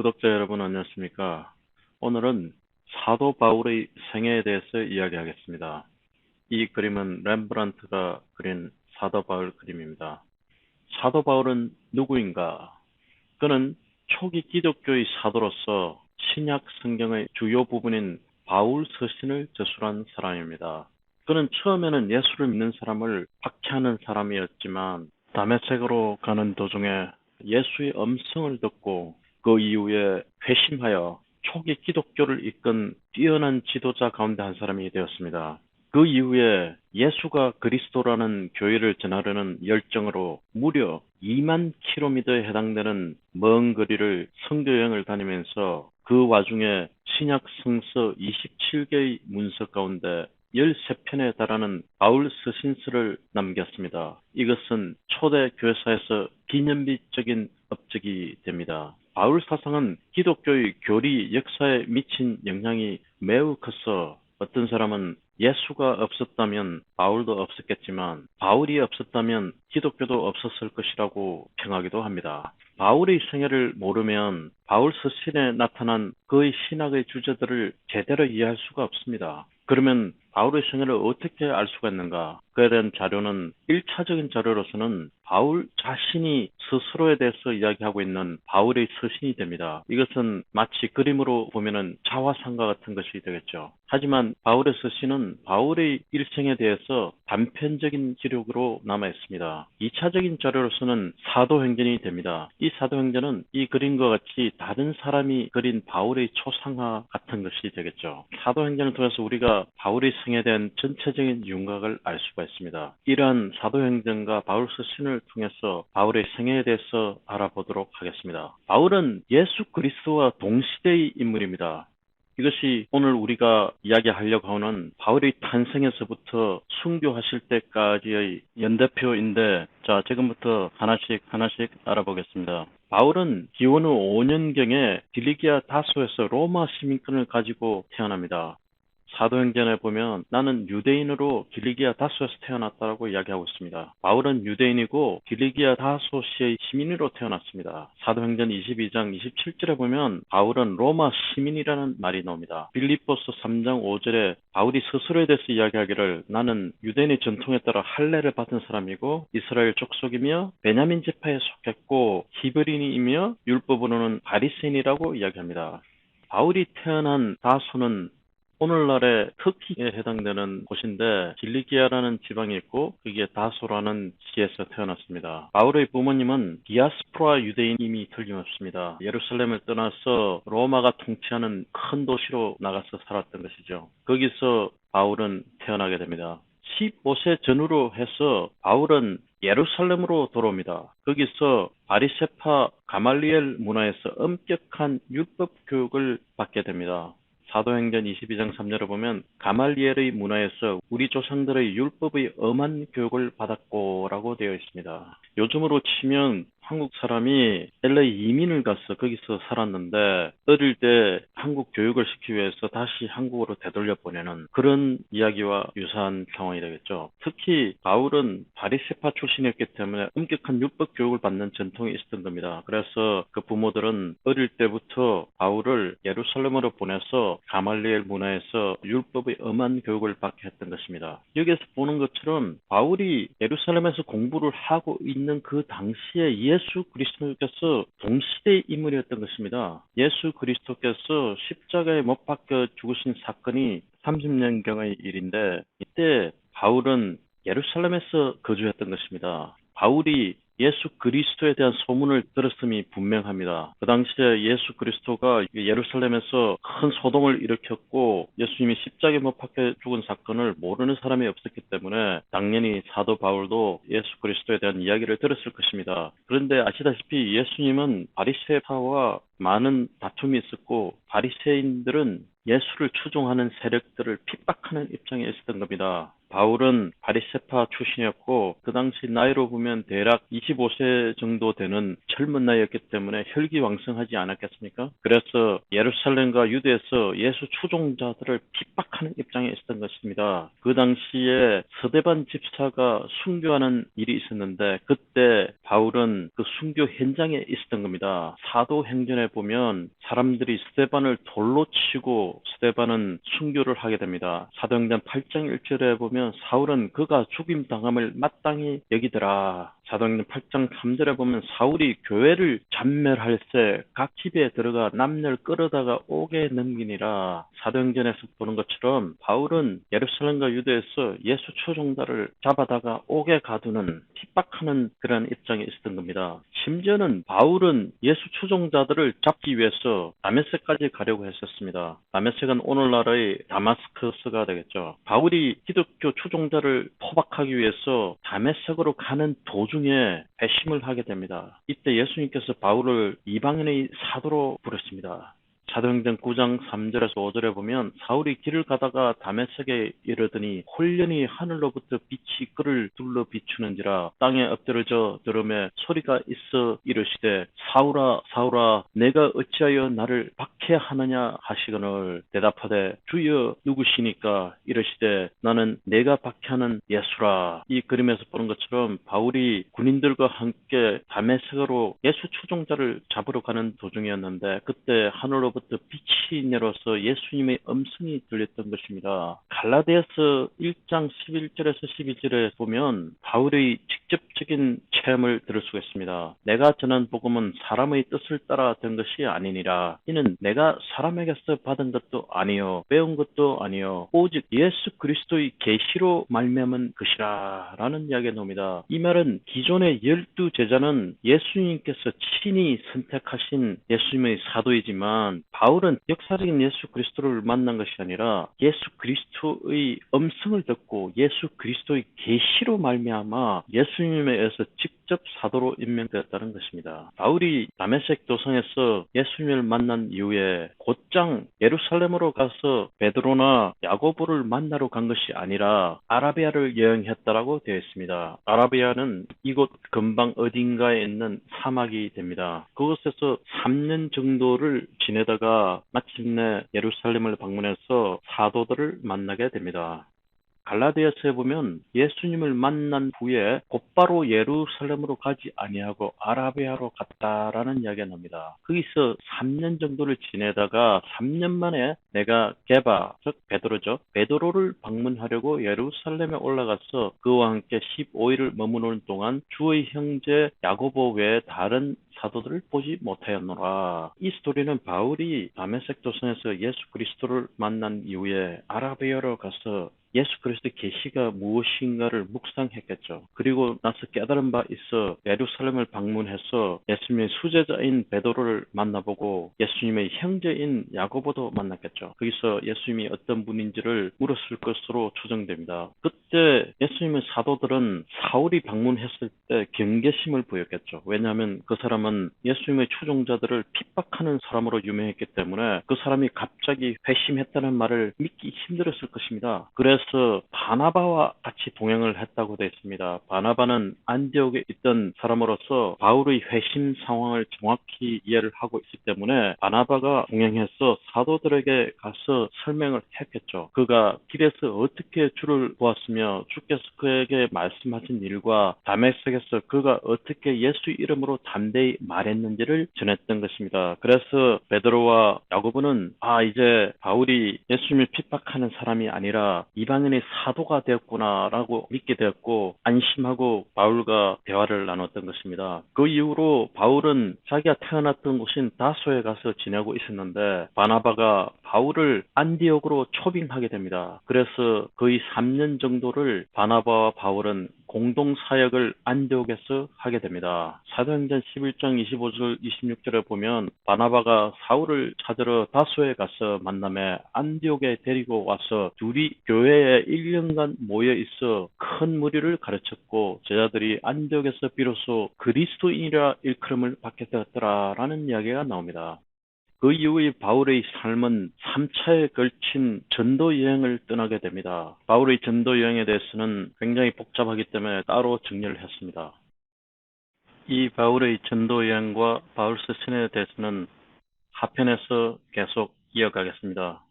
구독자 여러분 안녕하십니까? 오늘은 사도 바울의 생애에 대해서 이야기하겠습니다. 이 그림은 렘브란트가 그린 사도 바울 그림입니다. 사도 바울은 누구인가? 그는 초기 기독교의 사도로서 신약 성경의 주요 부분인 바울 서신을 저술한 사람입니다. 그는 처음에는 예수를 믿는 사람을 박해하는 사람이었지만 다메섹으로 가는 도중에 예수의 음성을 듣고 그 이후에 회심하여 초기 기독교를 이끈 뛰어난 지도자 가운데 한 사람이 되었습니다. 그 이후에 예수가 그리스도라는 교회를 전하려는 열정으로 무려 2만 킬로미터에 해당되는 먼 거리를 선교여행을 다니면서 그 와중에 신약 성서 27개의 문서 가운데 13편에 달하는 바울 서신서를 남겼습니다. 이것은 초대 교회사에서 기념비적인 업적이 됩니다. 바울 사상은 기독교의 교리 역사에 미친 영향이 매우 커서 어떤 사람은 예수가 없었다면 바울도 없었겠지만 바울이 없었다면 기독교도 없었을 것이라고 평하기도 합니다. 바울의 생애를 모르면 바울 서신에 나타난 그의 신학의 주제들을 제대로 이해할 수가 없습니다. 그러면 바울의 생애를 어떻게 알 수가 있는가? 그에 대한 자료는 1차적인 자료로서는 바울 자신이 스스로에 대해서 이야기하고 있는 바울의 서신이 됩니다. 이것은 마치 그림으로 보면은 자화상과 같은 것이 되겠죠. 하지만 바울의 서신은 바울의 일생에 대해서 단편적인 기록으로 남아 있습니다. 2차적인 자료로서는 사도행전이 됩니다. 이 사도행전은 이 그림과 같이 다른 사람이 그린 바울의 초상화 같은 것이 되겠죠. 사도행전을 통해서 우리가 바울의 생에 대한 전체적인 윤곽을 알 수가 있습니다. 이러한 사도행전과 바울 서신을 통해서 바울의 생애에 대해서 알아보도록 하겠습니다. 바울은 예수 그리스도와 동시대의 인물입니다. 이것이 오늘 우리가 이야기하려고 하는 바울의 탄생에서부터 순교하실 때까지의 연대표인데, 자, 지금부터 하나씩 알아보겠습니다. 바울은 기원 후 5년경에 길리기아 다소에서 로마 시민권을 가지고 태어납니다. 사도행전에 보면 나는 유대인으로 길리기아 다소에서 태어났다고 이야기하고 있습니다. 바울은 유대인이고 길리기아 다소시의 시민으로 태어났습니다. 사도행전 22장 27절에 보면 바울은 로마 시민이라는 말이 나옵니다. 빌립보서 3장 5절에 바울이 스스로에 대해서 이야기하기를 나는 유대인의 전통에 따라 할례를 받은 사람이고 이스라엘 족속이며 베냐민 지파에 속했고 히브리인이며 율법으로는 바리새인이라고 이야기합니다. 바울이 태어난 다소는 오늘날의 터키에 해당되는 곳인데 길리기아라는 지방이 있고 그게 다소라는 시에서 태어났습니다. 바울의 부모님은 디아스포라 유대인임이 틀림없습니다. 예루살렘을 떠나서 로마가 통치하는 큰 도시로 나가서 살았던 것이죠. 거기서 바울은 태어나게 됩니다. 15세 전후로 해서 바울은 예루살렘으로 돌아옵니다. 거기서 바리새파 가말리엘 문화에서 엄격한 율법 교육을 받게 됩니다. 사도행전 22장 3절을 보면 가말리엘의 문화에서 우리 조상들의 율법의 엄한 교육을 받았고 라고 되어 있습니다. 요즘으로 치면 한국 사람이 LA 이민을 가서 거기서 살았는데 어릴 때 한국 교육을 시키기 위해서 다시 한국으로 되돌려 보내는 그런 이야기와 유사한 상황이 되겠죠. 특히 바울은 바리새파 출신이었기 때문에 엄격한 율법 교육을 받는 전통이 있었던 겁니다. 그래서 그 부모들은 어릴 때부터 바울을 예루살렘으로 보내서 가말리엘 문화에서 율법의 엄한 교육을 받게 했던 것입니다. 여기에서 보는 것처럼 바울이 예루살렘에서 공부를 하고 있는 그 당시에 예수 그리스도께서 동시대의 인물이었던 것입니다. 예수 그리스도께서 십자가에 못 박혀 죽으신 사건이 30년경의 일인데 이때 바울은 예루살렘에서 거주했던 것입니다. 바울이 예수 그리스도에 대한 소문을 들었음이 분명합니다. 그 당시에 예수 그리스도가 예루살렘에서 큰 소동을 일으켰고 예수님이 십자가에 못 박혀 죽은 사건을 모르는 사람이 없었기 때문에 당연히 사도 바울도 예수 그리스도에 대한 이야기를 들었을 것입니다. 그런데 아시다시피 예수님은 바리새파와 많은 다툼이 있었고 바리새인들은 예수를 추종하는 세력들을 핍박하는 입장에 있었던 겁니다. 바울은 바리새파 출신이었고 그 당시 나이로 보면 대략 25세 정도 되는 젊은 나이였기 때문에 혈기왕성하지 않았겠습니까? 그래서 예루살렘과 유대에서 예수 추종자들을 핍박하는 입장에 있었던 것입니다. 그 당시에 스데반 집사가 순교하는 일이 있었는데 그때 바울은 그 순교 현장에 있었던 겁니다. 사도행전에 보면 사람들이 스데반을 돌로 치고 스데반은 순교를 하게 됩니다. 사도행전 8장 1절에 보면 사울은 그가 죽임 당함을 마땅히 여기더라. 사도행전 8장 3절에 보면 사울이 교회를 잔멸할 때 각 집에 들어가 남녀를 끌어다가 옥에 넘기니라. 사도행전에서 보는 것처럼 바울은 예루살렘과 유대에서 예수 추종자를 잡아다가 옥에 가두는 핍박하는 그런 입장에 있었던 겁니다. 심지어는 바울은 예수 추종자들을 잡기 위해서 다메섹까지 가려고 했었습니다. 다메섹은 오늘날의 다마스커스가 되겠죠. 바울이 기독교 추종자를 포박하기 위해서 다메섹으로 가는 도중에 배심을 하게 됩니다. 이때 예수님께서 바울을 이방인의 사도로 부르십니다. 사도행전 9장 3절에서 5절에 보면 사울이 길을 가다가 다메섹에 이르더니 홀련히 하늘로부터 빛이 그를 둘러 비추는지라 땅에 엎드러져 들음에 소리가 있어 이르시되 사울아 사울아 내가 어찌하여 나를 박해하느냐 하시거늘 대답하되 주여 누구시니까 이르시되 나는 내가 박해하는 예수라. 이 그림에서 보는 것처럼 바울이 군인들과 함께 다메섹으로 예수 추종자를 잡으러 가는 도중이었는데 그때 하늘로부터 빛이 내려서 예수님의 음성이 들렸던 것입니다. 갈라디아서 1장 11절에서 12절에 보면 바울의 직접적인 체험을 들을 수가 있습니다. 내가 전한 복음은 사람의 뜻을 따라 된 것이 아니니라. 이는 내가 사람에게서 받은 것도 아니요 배운 것도 아니요 오직 예수 그리스도의 계시로 말미암은 것이라 라는 이야기가 나옵니다. 이 말은 기존의 12제자는 예수님께서 친히 선택하신 예수님의 사도이지만 바울은 역사적인 예수 그리스도를 만난 것이 아니라 예수 그리스도의 음성을 듣고 예수 그리스도의 계시로 말미암아 예수님에 의해서 직접 사도로 임명되었다는 것입니다. 바울이 다메섹 도성에서 예수님을 만난 이후에 곧장 예루살렘으로 가서 베드로나 야고보를 만나러 간 것이 아니라 아라비아를 여행했다라고 되어 있습니다. 아라비아는 이곳 근방 어딘가에 있는 사막이 됩니다. 그곳에서 3년 정도를 지내다가 마침내 예루살렘을 방문해서 사도들을 만나게 됩니다. 갈라디아서에 보면 예수님을 만난 후에 곧바로 예루살렘으로 가지 아니하고 아라비아로 갔다라는 이야기가 나옵니다. 거기서 3년 정도를 지내다가 3년 만에 내가 게바, 즉 베드로죠. 베드로를 방문하려고 예루살렘에 올라가서 그와 함께 15일을 머무는 동안 주의 형제 야고보 외에 다른 사도들을 보지 못하였노라. 이 스토리는 바울이 다메섹 도성에서 예수 그리스도를 만난 이후에 아라비아로 가서 예수 그리스도의 계시가 무엇인가를 묵상했겠죠. 그리고 나서 깨달은 바 있어 예루살렘을 방문해서 예수님의 수제자인 베드로를 만나보고 예수님의 형제인 야고보도 만났겠죠. 거기서 예수님이 어떤 분인지를 물었을 것으로 추정됩니다. 그때 예수님의 사도들은 사울이 방문했을 때 경계심을 보였겠죠. 왜냐하면 그 사람은 예수님의 추종자들을 핍박하는 사람으로 유명했기 때문에 그 사람이 갑자기 회심했다는 말을 믿기 힘들었을 것입니다. 그래서 바나바와 같이 동행을 했다고 되어 있습니다. 바나바는 안디옥에 있던 사람으로서 바울의 회심 상황을 정확히 이해를 하고 있기 때문에 바나바가 동행해서 사도들에게 가서 설명을 했겠죠. 그가 길에서 어떻게 주를 보았으며 주께서 그에게 말씀하신 일과 다메섹에서 그가 어떻게 예수 이름으로 담대히 말했는지를 전했던 것입니다. 그래서 베드로와 야고보는 이제 바울이 예수님을 핍박하는 사람이 아니라 이방인의 사도가 되었구나라고 믿게 되었고 안심하고 바울과 대화를 나눴던 것입니다. 그 이후로 바울은 자기가 태어났던 곳인 다소에 가서 지내고 있었는데 바나바가 바울을 안디옥으로 초빙하게 됩니다. 그래서 거의 3년 정도를 바나바와 바울은 공동 사역을 안디옥에서 하게 됩니다. 사도행전 11장 25절 26절에 보면 바나바가 사울을 찾으러 다소에 가서 만남에 안디옥에 데리고 와서 둘이 교회에 1년간 모여 있어 큰 무리를 가르쳤고 제자들이 안디옥에서 비로소 그리스도인이라 일컬음을 받게 되었더라라는 이야기가 나옵니다. 그 이후에 바울의 삶은 3차에 걸친 전도 여행을 떠나게 됩니다. 바울의 전도 여행에 대해서는 굉장히 복잡하기 때문에 따로 정리를 했습니다. 이 바울의 전도 여행과 바울 스신에 대해서는 하편에서 계속 이어가겠습니다.